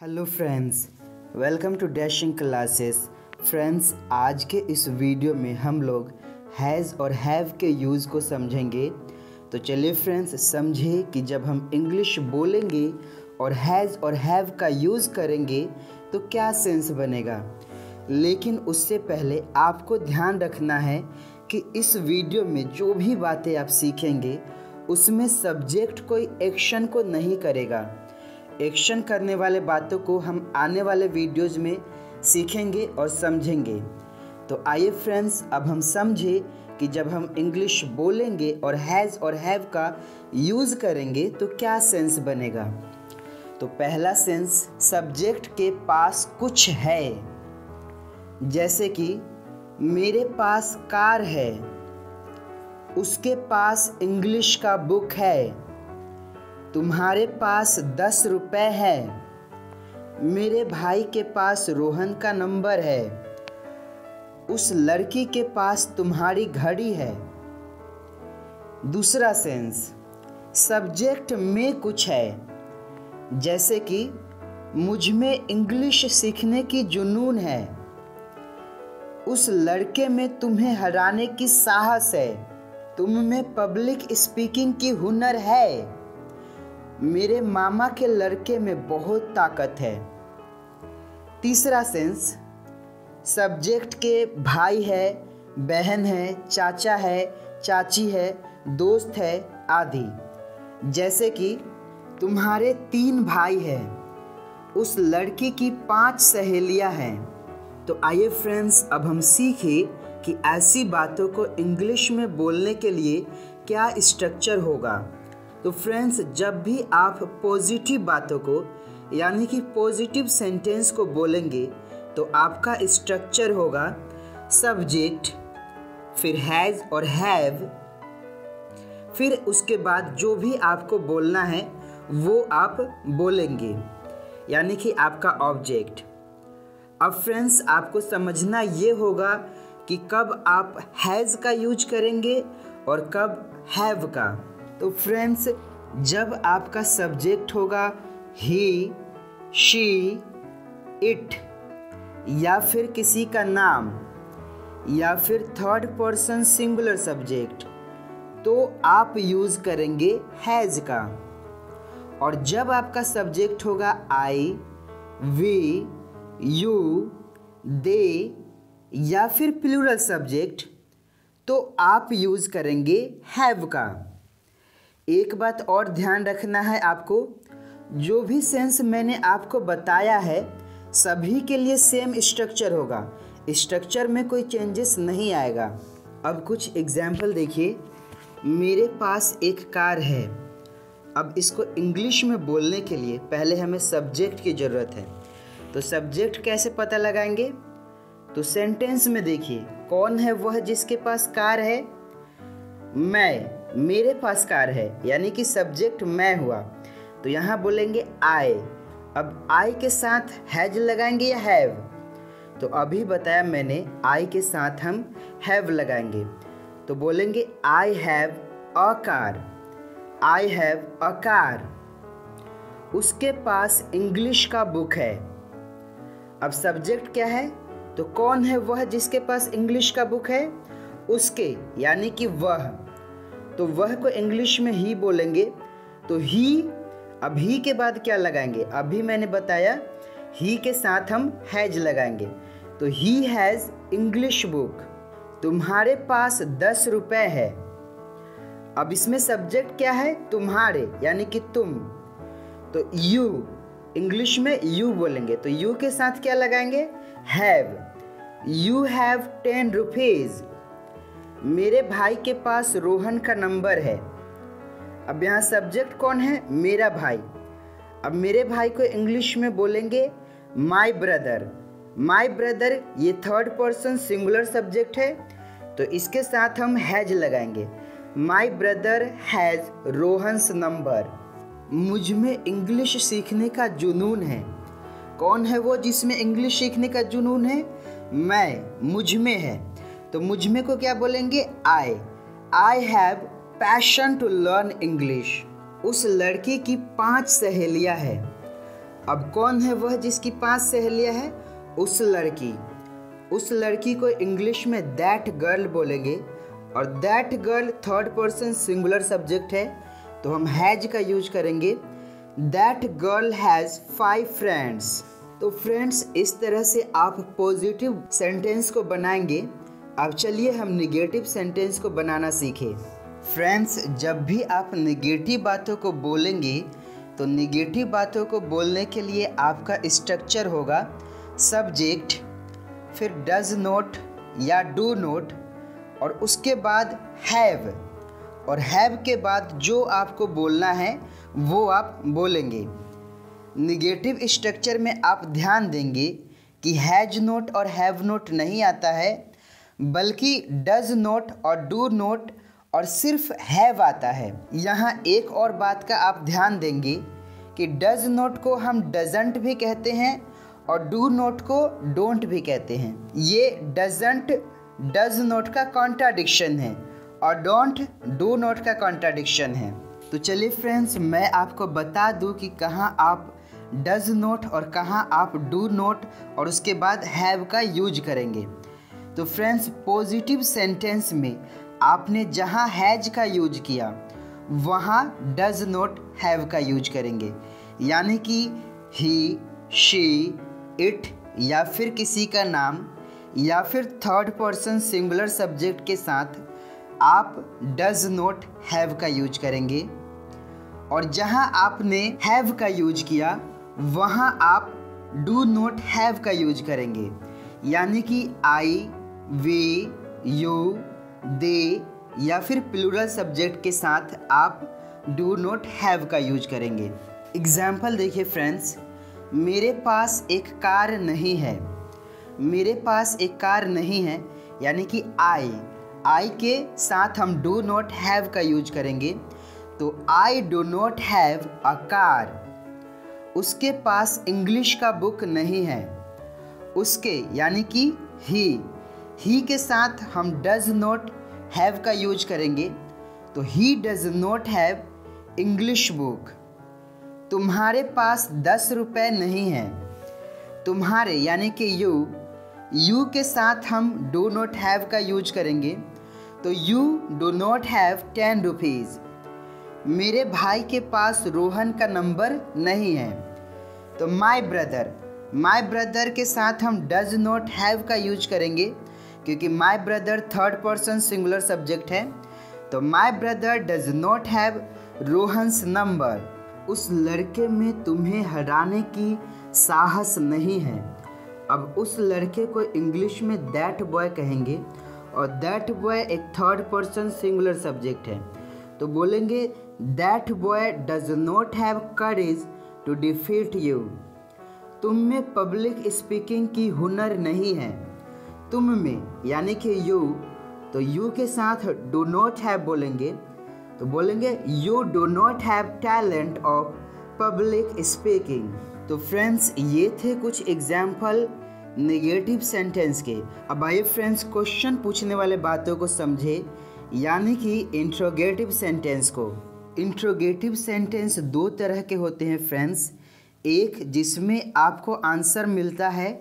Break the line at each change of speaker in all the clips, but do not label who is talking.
Hello friends, welcome to dashing classes. Friends, आज के इस वीडियो में हम लोग हैज़ और हैव के यूज़ को समझेंगे। तो चलिए फ्रेंड्स, समझे कि जब हम इंग्लिश बोलेंगे और हैज़ और हैव का यूज़ करेंगे तो क्या सेंस बनेगा। लेकिन उससे पहले आपको ध्यान रखना है कि इस वीडियो में जो भी बातें आप सीखेंगे उसमें सब्जेक्ट कोई एक्शन को नहीं करेगा। एक्शन करने वाले बातों को हम आने वाले वीडियोज़ में सीखेंगे और समझेंगे। तो आइए फ्रेंड्स, अब हम समझें कि जब हम इंग्लिश बोलेंगे और हैज़ और हैव का यूज़ करेंगे तो क्या सेंस बनेगा। तो पहला सेंस, सब्जेक्ट के पास कुछ है। जैसे कि मेरे पास कार है, उसके पास इंग्लिश का बुक है। तुम्हारे पास 10 रुपए है, मेरे भाई के पास रोहन का नंबर है। उस लड़की के पास तुम्हारी घड़ी है। दूसरा सेंस, सब्जेक्ट में कुछ है। जैसे कि मुझ में इंग्लिश सीखने की जुनून है। उस लड़के में तुम्हें हराने की साहस है। तुम में पब्लिक स्पीकिंग की हुनर है। मेरे मामा के लड़के में बहुत ताकत है। तीसरा सेंस, सब्जेक्ट के भाई है, बहन है, चाचा है, चाची है, दोस्त है आदि। जैसे कि तुम्हारे 3 भाई हैं, उस लड़की की 5 सहेलियां हैं। तो आइए फ्रेंड्स, अब हम सीखें कि ऐसी बातों को इंग्लिश में बोलने के लिए क्या स्ट्रक्चर होगा। तो फ्रेंड्स, जब भी आप पॉजिटिव बातों को यानी कि पॉजिटिव सेंटेंस को बोलेंगे तो आपका स्ट्रक्चर होगा सब्जेक्ट, फिर हैज़ और हैव, फिर उसके बाद जो भी आपको बोलना है वो आप बोलेंगे, यानी कि आपका ऑब्जेक्ट। अब फ्रेंड्स, आपको समझना ये होगा कि कब आप हैज़ का यूज करेंगे और कब हैव का। तो फ्रेंड्स, जब आपका सब्जेक्ट होगा ही, शी, इट या फिर किसी का नाम या फिर थर्ड पर्सन सिंगुलर सब्जेक्ट, तो आप यूज़ करेंगे हैज़ का। और जब आपका सब्जेक्ट होगा आई, वी, यू, दे या फिर प्लूरल सब्जेक्ट, तो आप यूज़ करेंगे हैव का। एक बात और ध्यान रखना है आपको, जो भी सेंस मैंने आपको बताया है सभी के लिए सेम स्ट्रक्चर होगा। स्ट्रक्चर में कोई चेंजेस नहीं आएगा। अब कुछ एग्जाम्पल देखिए। मेरे पास एक कार है। अब इसको इंग्लिश में बोलने के लिए पहले हमें सब्जेक्ट की ज़रूरत है। तो सब्जेक्ट कैसे पता लगाएंगे? तो सेंटेंस में देखिए, कौन है वह जिसके पास कार है? मैं, मेरे पास कार है, यानी कि सब्जेक्ट मैं हुआ। तो यहाँ बोलेंगे आई। अब आई के साथ हैज लगाएंगे या हैव? तो अभी बताया मैंने, आई के साथ हम हैव लगाएंगे। तो बोलेंगे I have a car. I have a car. उसके पास इंग्लिश का बुक है। अब सब्जेक्ट क्या है? तो कौन है वह जिसके पास इंग्लिश का बुक है? उसके, यानी कि वह। तो वह को इंग्लिश में ही बोलेंगे। तो ही, अब ही के बाद क्या लगाएंगे? अभी मैंने बताया ही के साथ हम हैज लगाएंगे। तो ही हैज़ इंग्लिश बुक। तुम्हारे पास 10 रुपए है। अब इसमें सब्जेक्ट क्या है? तुम्हारे, यानी कि तुम। तो यू, इंग्लिश में यू बोलेंगे। तो यू के साथ क्या लगाएंगे? हैव। You have 10 rupees. मेरे भाई के पास रोहन का नंबर है। अब यहाँ सब्जेक्ट कौन है? मेरा भाई। अब मेरे भाई को इंग्लिश में बोलेंगे माय ब्रदर। माय ब्रदर ये थर्ड पर्सन सिंगुलर सब्जेक्ट है, तो इसके साथ हम हैज लगाएंगे। My brother has Rohan's number. मुझ में इंग्लिश सीखने का जुनून है। कौन है वो जिसमें इंग्लिश सीखने का जुनून है? मैं, मुझ में है। तो मुझ में को क्या बोलेंगे? I have passion to learn English. उस लड़की की 5 सहेलियां हैं। अब कौन है वह जिसकी 5 सहेलियां हैं? उस लड़की को इंग्लिश में दैट गर्ल बोलेंगे, और that girl third person singular subject है, तो हम हैज का यूज करेंगे। That girl has 5 friends. तो फ्रेंड्स, इस तरह से आप पॉजिटिव सेंटेंस को बनाएंगे। अब चलिए हम निगेटिव सेंटेंस को बनाना सीखें। फ्रेंड्स, जब भी आप निगेटिव बातों को बोलेंगे तो निगेटिव बातों को बोलने के लिए आपका स्ट्रक्चर होगा सब्जेक्ट, फिर डज नॉट या डू नॉट, और उसके बाद हैव, और हैव के बाद जो आपको बोलना है वो आप बोलेंगे। निगेटिव स्ट्रक्चर में आप ध्यान देंगे कि हैज नॉट और हैव नॉट नहीं आता है, बल्कि डज नॉट और डू नॉट और सिर्फ हैव आता है। यहाँ एक और बात का आप ध्यान देंगे कि डज नॉट को हम डजंट भी कहते हैं और डू नॉट को डोंट भी कहते हैं। ये डजंट डज नॉट का कॉन्ट्राडिक्शन है और डोंट डू नॉट का कॉन्ट्राडिक्शन है। तो चलिए फ्रेंड्स, मैं आपको बता दूं कि कहाँ आप डज नॉट और कहाँ आप डू नॉट और उसके बाद हैव का यूज करेंगे। तो फ्रेंड्स, पॉजिटिव सेंटेंस में आपने जहाँ हैज का यूज किया वहाँ डज नॉट हैव का यूज करेंगे, यानी कि ही, शी, इट या फिर किसी का नाम या फिर थर्ड पर्सन सिंगुलर सब्जेक्ट के साथ आप डज नॉट हैव का यूज करेंगे, और जहाँ आपने हैव का यूज किया वहाँ आप डू नॉट हैव का यूज करेंगे, यानी कि आई, वी, यू, दे या फिर प्लूरल सब्जेक्ट के साथ आप डू नॉट हैव का यूज करेंगे। एग्जाम्पल देखिए फ्रेंड्स, मेरे पास एक कार नहीं है। मेरे पास एक कार नहीं है यानी कि आई के साथ हम डू नॉट हैव का यूज करेंगे, तो I do not have a car. उसके पास इंग्लिश का बुक नहीं है। उसके यानी कि ही के साथ हम डज नॉट हैव का यूज करेंगे, तो he does not have English book. तुम्हारे पास 10 रुपये नहीं है। तुम्हारे यानी कि यू के साथ हम डू नॉट हैव का यूज करेंगे, तो you do not have 10 rupees. मेरे भाई के पास रोहन का नंबर नहीं है, तो माय ब्रदर के साथ हम डज नॉट हैव का यूज करेंगे, क्योंकि my brother third person singular subject है, तो my brother does not have Rohan's number. उस लड़के में तुम्हें हराने की साहस नहीं है। अब उस लड़के को इंग्लिश में दैट बॉय कहेंगे, और दैट बॉय एक थर्ड पर्सन सिंगुलर सब्जेक्ट है, तो बोलेंगे that boy does not have courage to defeat you. तुम में पब्लिक स्पीकिंग की हुनर नहीं है। तुम में यानी कि यू, तो यू के साथ डू नॉट हैव बोलेंगे, तो बोलेंगे you do not have talent of public speaking. तो फ्रेंड्स, ये थे कुछ एग्जाम्पल नेगेटिव सेंटेंस के। अब आइए फ्रेंड्स, क्वेश्चन पूछने वाले बातों को समझे, यानी कि इंट्रोगेटिव सेंटेंस को। इंट्रोगेटिव सेंटेंस 2 तरह के होते हैं फ्रेंड्स। एक जिसमें आपको आंसर मिलता है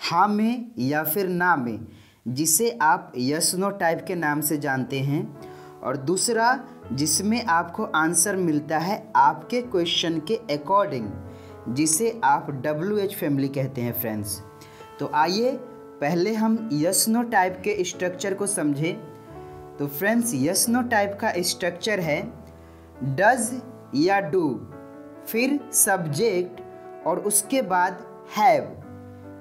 हाँ में या फिर ना में, जिसे आप यस नो टाइप के नाम से जानते हैं, और दूसरा जिसमें आपको आंसर मिलता है आपके क्वेश्चन के अकॉर्डिंग, जिसे आप WH फैमिली कहते हैं फ्रेंड्स। तो आइए पहले हम यस नो टाइप के स्ट्रक्चर को समझें। तो फ्रेंड्स, यस नो टाइप का स्ट्रक्चर है डज या डू, फिर सब्जेक्ट और उसके बाद हैव,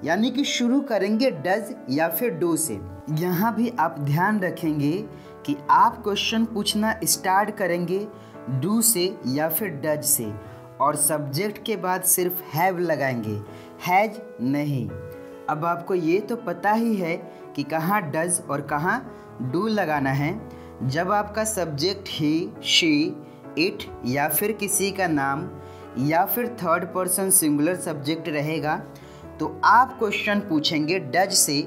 यानी कि शुरू करेंगे डज या फिर डू से। यहाँ भी आप ध्यान रखेंगे कि आप क्वेश्चन पूछना स्टार्ट करेंगे डू से या फिर डज से, और सब्जेक्ट के बाद सिर्फ हैव लगाएंगे, हैज नहीं। अब आपको ये तो पता ही है कि कहाँ डज और कहाँ डू लगाना है। जब आपका सब्जेक्ट ही, शी, इट या फिर किसी का नाम या फिर थर्ड पर्सन सिंगुलर सब्जेक्ट रहेगा, तो आप क्वेश्चन पूछेंगे डज से,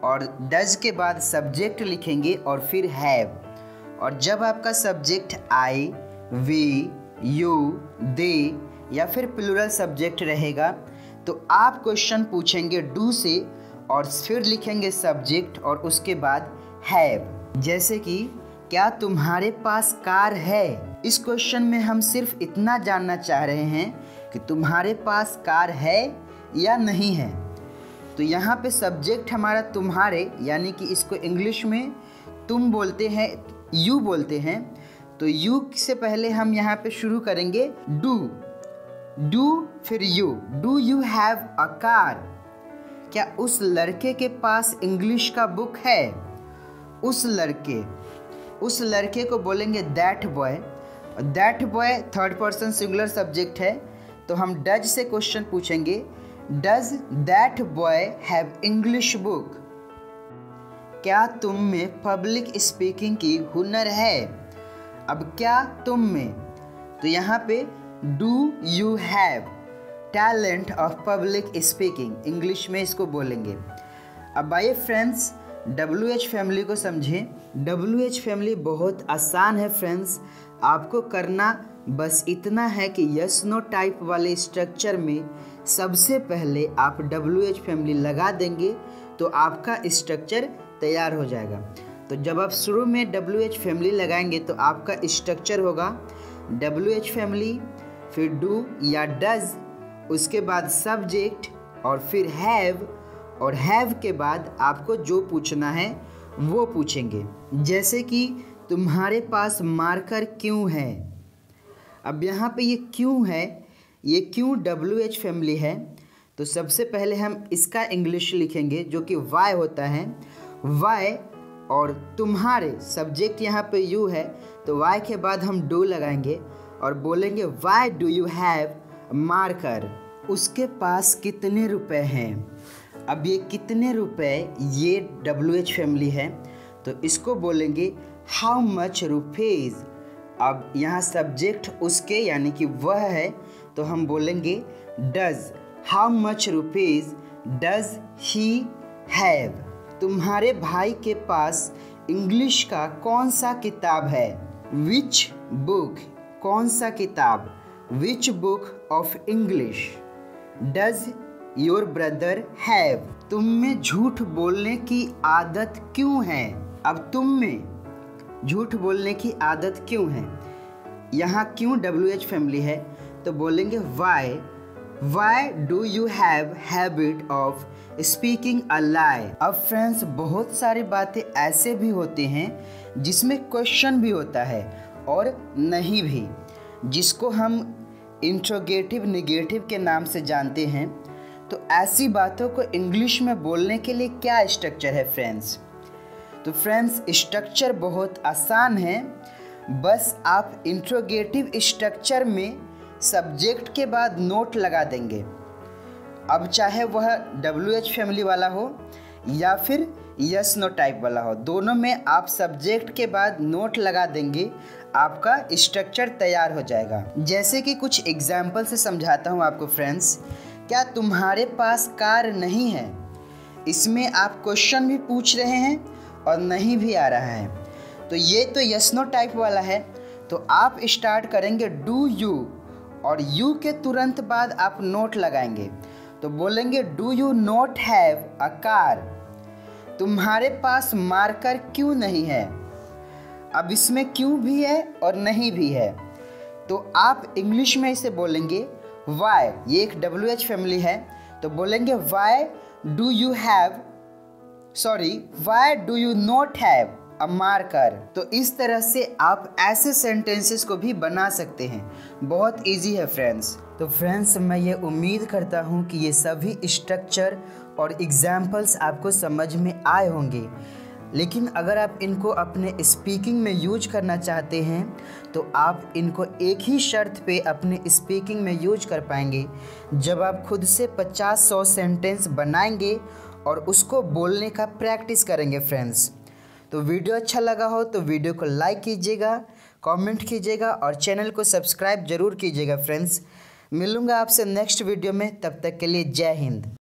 और डज के बाद सब्जेक्ट लिखेंगे और फिर हैव। और जब आपका सब्जेक्ट आई, वी, यू, दे या फिर प्लूरल सब्जेक्ट रहेगा, तो आप क्वेश्चन पूछेंगे डू से और फिर लिखेंगे सब्जेक्ट और उसके बाद हैव। जैसे कि क्या तुम्हारे पास कार है। इस क्वेश्चन में हम सिर्फ इतना जानना चाह रहे हैं कि तुम्हारे पास कार है या नहीं है। तो यहाँ पे सब्जेक्ट हमारा तुम्हारे, यानी कि इसको इंग्लिश में तुम बोलते हैं, यू बोलते हैं। तो यू से पहले हम यहाँ पे शुरू करेंगे डू फिर you. Do you have a car. क्या उस लड़के के पास इंग्लिश का बुक है। उस लड़के को बोलेंगे that boy. That boy third person singular subject है, तो हम डज से क्वेश्चन पूछेंगे does that boy have English book. क्या तुम में पब्लिक स्पीकिंग की हुनर है। अब क्या तुम में, तो यहाँ पे do you have talent of public speaking, English में इसको बोलेंगे। अब आइए फ्रेंड्स WH फैमिली को समझें। WH फैमिली बहुत आसान है फ्रेंड्स। आपको करना बस इतना है कि यस नो टाइप वाले स्ट्रक्चर में सबसे पहले आप WH फैमिली लगा देंगे तो आपका स्ट्रक्चर तैयार हो जाएगा। तो जब आप शुरू में WH फैमिली लगाएंगे तो आपका स्ट्रक्चर होगा WH फैमिली, फिर डू या डज, उसके बाद सब्जेक्ट और फिर हैव, और हैव के बाद आपको जो पूछना है वो पूछेंगे। जैसे कि तुम्हारे पास मार्कर क्यों है। अब यहाँ पे ये क्यों है, ये क्यों WH फैमिली है, तो सबसे पहले हम इसका इंग्लिश लिखेंगे जो कि वाई होता है। वाई और तुम्हारे सब्जेक्ट यहाँ पे यू है, तो वाई के बाद हम डू लगाएंगे और बोलेंगे why do you have marker. उसके पास कितने रुपए हैं। अब ये कितने रुपए, ये WH फैमिली है, तो इसको बोलेंगे हाउ मच रुपीज़। अब यहाँ सब्जेक्ट उसके यानी कि वह है, तो हम बोलेंगे does, how much rupees does he have. तुम्हारे भाई के पास इंग्लिश का कौन सा किताब है। विच बुक, कौन सा किताब, which book of English does your brother have. तुम में झूठ बोलने की आदत क्यों है। अब तुम में झूठ बोलने की आदत क्यों है, यहाँ क्यों WH फैमिली है, तो बोलेंगे why do you have habit of speaking a lie. अब फ्रेंड्स बहुत सारी बातें ऐसे भी होते हैं जिसमें क्वेश्चन भी होता है और नहीं भी, जिसको हम इंट्रोगेटिव नेगेटिव के नाम से जानते हैं। तो ऐसी बातों को इंग्लिश में बोलने के लिए क्या स्ट्रक्चर है फ्रेंड्स। तो फ्रेंड्स स्ट्रक्चर बहुत आसान है, बस आप इंट्रोगेटिव स्ट्रक्चर में सब्जेक्ट के बाद नोट लगा देंगे। अब चाहे वह WH फैमिली वाला हो या फिर यस नो टाइप वाला हो, दोनों में आप सब्जेक्ट के बाद नोट लगा देंगे, आपका स्ट्रक्चर तैयार हो जाएगा। जैसे कि कुछ एग्जाम्पल से समझाता हूँ आपको फ्रेंड्स। क्या तुम्हारे पास कार नहीं है, इसमें आप क्वेश्चन भी पूछ रहे हैं और नहीं भी आ रहा है, तो ये तो यस नो टाइप वाला है। तो आप स्टार्ट करेंगे डू यू और यू के तुरंत बाद आप नोट लगाएंगे, तो बोलेंगे do you not have a car. तुम्हारे पास मार्कर क्यों नहीं है। अब इसमें क्यों भी है और नहीं भी है, तो आप इंग्लिश में इसे बोलेंगे वाई। ये एक WH फैमिली है, तो बोलेंगे why do you not have a marker. तो इस तरह से आप ऐसे सेंटेंसेस को भी बना सकते हैं, बहुत इजी है फ्रेंड्स। तो फ्रेंड्स मैं ये उम्मीद करता हूँ कि ये सभी स्ट्रक्चर और एग्जाम्पल्स आपको समझ में आए होंगे। लेकिन अगर आप इनको अपने स्पीकिंग में यूज करना चाहते हैं तो आप इनको एक ही शर्त पे अपने स्पीकिंग में यूज कर पाएंगे, जब आप खुद से 50-100 सेंटेंस बनाएंगे और उसको बोलने का प्रैक्टिस करेंगे फ्रेंड्स। तो वीडियो अच्छा लगा हो तो वीडियो को लाइक कीजिएगा, कमेंट कीजिएगा और चैनल को सब्सक्राइब जरूर कीजिएगा फ्रेंड्स। मिलूँगा आपसे नेक्स्ट वीडियो में, तब तक के लिए जय हिंद।